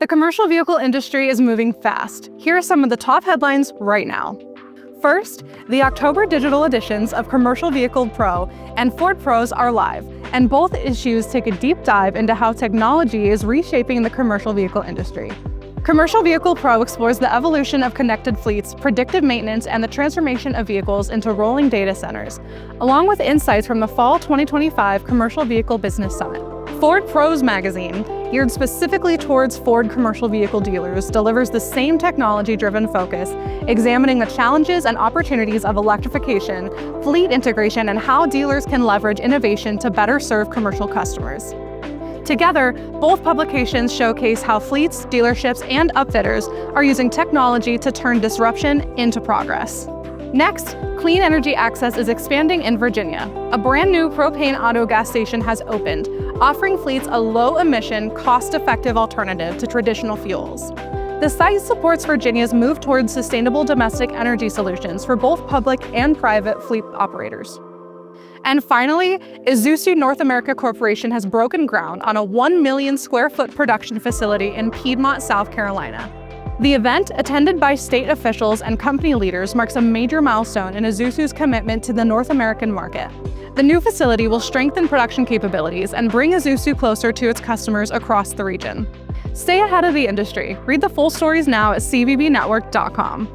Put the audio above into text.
The commercial vehicle industry is moving fast. Here are some of the top headlines right now. First, the October digital editions of Commercial Vehicle Pro and Ford Pros are live, and both issues take a deep dive into how technology is reshaping the commercial vehicle industry. Commercial Vehicle Pro explores the evolution of connected fleets, predictive maintenance, and the transformation of vehicles into rolling data centers, along with insights from the Fall 2025 Commercial Vehicle Business Summit. Ford Pros magazine, geared specifically towards Ford commercial vehicle dealers, delivers the same technology-driven focus, examining the challenges and opportunities of electrification, fleet integration, and how dealers can leverage innovation to better serve commercial customers. Together, both publications showcase how fleets, dealerships, and upfitters are using technology to turn disruption into progress. Next, clean energy access is expanding in Virginia. A brand new propane Autogas station has opened, offering fleets a low-emission, cost-effective alternative to traditional fuels. The site supports Virginia's move towards sustainable domestic energy solutions for both public and private fleet operators. And finally, Isuzu North America Corporation has broken ground on a 1 million square foot production facility in Piedmont, South Carolina. The event, attended by state officials and company leaders, marks a major milestone in Isuzu's commitment to the North American market. The new facility will strengthen production capabilities and bring Isuzu closer to its customers across the region. Stay ahead of the industry. Read the full stories now at cvbnetwork.com.